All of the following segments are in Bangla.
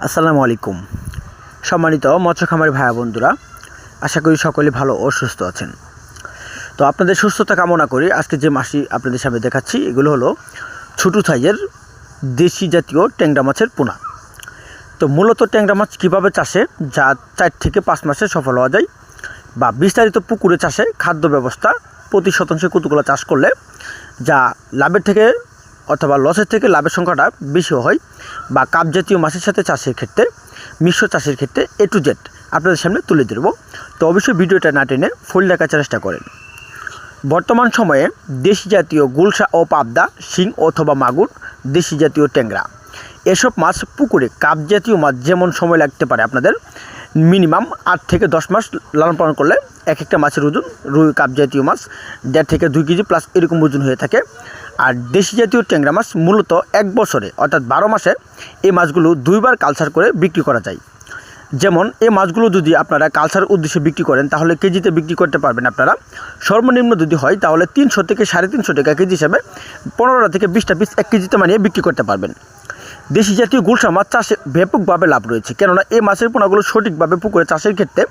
আসসালামু আলাইকুম। সম্মানিত মৎস্য খামারি ভাই বন্ধুরা, আশা করি সকলে ভালো ও সুস্থ আছেন। তো আপনাদের সুস্থতা কামনা করি। আজকে যে মাছটি আপনাদের সামনে দেখাচ্ছি এগুলো হলো ছোটো সাইজের দেশি জাতীয় ট্যাংরা মাছের পোনা। তো মূলত ট্যাংরা মাছ কীভাবে চাষে যা 4 থেকে 5 মাসে সফল হওয়া যায়, বা বিস্তারিত পুকুরে চাষে খাদ্য ব্যবস্থা প্রতি শতাংশে কতগুলো চাষ করলে যা লাভের থেকে অথবা লসের থেকে লাভের সংখ্যাটা বেশি হয়, বা কাপ জাতীয় মাছের সাথে চাষের ক্ষেত্রে মিশ্র চাষের ক্ষেত্রে A to Z আপনাদের সামনে তুলে ধরব। তো অবশ্যই ভিডিওটা না টেনে ফুল দেখার চেষ্টা করেন। বর্তমান সময়ে দেশি জাতীয় গুলশা ও পাবদা, শিং অথবা মাগুর, দেশি জাতীয় ট্যাংরা এসব মাছ পুকুরে কাপ জাতীয় মাছ যেমন সময় লাগতে পারে আপনাদের মিনিমাম 8 থেকে 10 মাস লালন পালন করলে এক একটা মাছের ওজন রুই কাপ জাতীয় মাছ 1.5 থেকে 2 কেজি প্লাস এরকম ওজন হয়ে থাকে। আর দেশি জাতীয় ট্যাংরা মাছ মূলত 1 বছরে অর্থাৎ 12 মাসে এই মাছগুলো 2 বার কালচার করে বিক্রি করা যায়। যেমন এই মাছগুলো যদি আপনারা কালচার উদ্দেশ্যে বিক্রি করেন তাহলে কেজিতে বিক্রি করতে পারবেন আপনারা সর্বনিম্ন যদি হয় তাহলে 300 থেকে 350 টাকা কেজি হিসাবে 15টা থেকে 20টা পিস 1 কেজিতে মানিয়ে বিক্রি করতে পারবেন। দেশি জাতীয় গুলশা মাছ চাষে ব্যাপকভাবে লাভ রয়েছে, কেননা এই মাছের পোনাগুলো সঠিকভাবে পুকুরে চাষের ক্ষেত্রে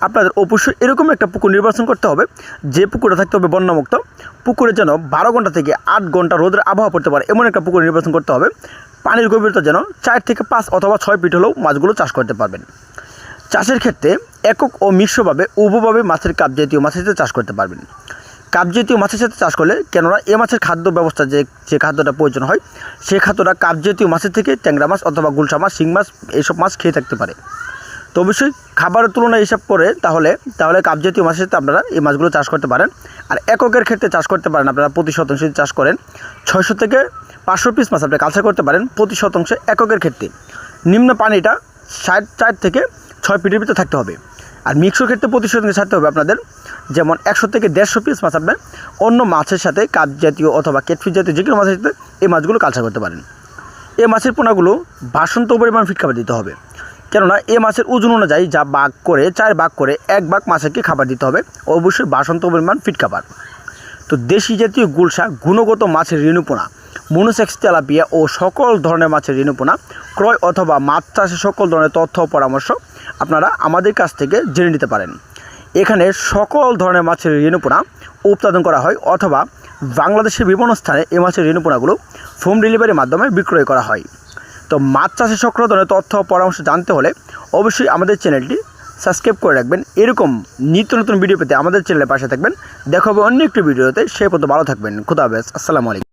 আপনাদের অবশ্যই এরকম একটা পুকুর নির্বাচন করতে হবে যে পুকুরে থাকতে হবে বন্যামুক্ত, পুকুরে যেন 12 ঘন্টা থেকে 8 ঘন্টা রোদের আবহাওয়া পড়তে পারে এমন একটা পুকুর নির্বাচন করতে হবে। পানির গভীরতা যেন 4 থেকে 5 অথবা 6 ফিট হলেও মাছগুলো চাষ করতে পারবেন। চাষের ক্ষেত্রে একক ও মিশ্রভাবে উভয়ভাবে মাছের কাপ জাতীয় মাছের সাথে চাষ করতে পারবেন। কাপ জাতীয় মাছের সাথে চাষ করলে কেননা এ মাছের খাদ্য ব্যবস্থা যে খাদ্যটা প্রয়োজন হয় সেই খাদ্যটা কাপ জাতীয় মাছের থেকে ট্যাংরা মাছ অথবা গুলশা মাছ, শিং মাছ এইসব মাছ খেয়ে থাকতে পারে। তো অবশ্যই খাবারের তুলনায় হিসাব করে তাহলে কাপ জাতীয় মাছের সাথে আপনারা এই মাছগুলো চাষ করতে পারেন। আর এককের ক্ষেত্রে চাষ করতে পারেন আপনারা প্রতি শতাংশে চাষ করেন 600 থেকে 500 পিস মাছ আপনি কালচার করতে পারেন প্রতি শতাংশে। এককের ক্ষেত্রে নিম্ন পানিটা 4 থেকে 6 ফিটের ভিতরে থাকতে হবে। আর মিক্সর ক্ষেত্রে প্রতি শতাংশে ছাড়তে হবে আপনাদের যেমন 100 থেকে 150 পিস মাছ আপনি অন্য মাছের সাথে কাপ জাতীয় অথবা ক্যাটফিশ জাতীয় যে কোনো মাছের সাথে এই মাছগুলো কালচার করতে পারেন। এই মাছের পোনাগুলো ভাসন্ত পরিমাণ ফিট খাবার দিতে হবে, কেননা এই মাছের ওজন অনুযায়ী যা ভাগ করে 4 ভাগ করে 1 ভাগ মাছকে খাবার দিতে হবে, অবশ্যই ভাসন্ত পরিমাণ ফিট খাবার। তো দেশি জাতীয় গুলশা গুণগত মাছের রেণুপোনা, মনোসেক্স, তেলাপিয়া ও সকল ধরনের মাছের রেণুপোনা ক্রয় অথবা মাছ চাষের সকল ধরনের তথ্য ও পরামর্শ আপনারা আমাদের কাছ থেকে জেনে নিতে পারেন। এখানে সকল ধরনের মাছের রেণুপোনা উৎপাদন করা হয় অথবা বাংলাদেশের বিভিন্ন স্থানে এই মাছের রেণুপোনাগুলো হোম ডেলিভারির মাধ্যমে বিক্রয় করা হয়। তো মাছ চাষের সকল ধরনের তথ্য ও পরামর্শ জানতে হলে অবশ্যই আমাদের চ্যানেলটি সাবস্ক্রাইব করে রাখবেন। এরকম নিত্য নতুন ভিডিও পেতে আমাদের চ্যানেলের পাশে থাকবেন। দেখা হবে অন্য একটি ভিডিওতে, সেই পর্যন্ত ভালো থাকবেন। খুদা হাফেজ। আসসালামু আলাইকুম।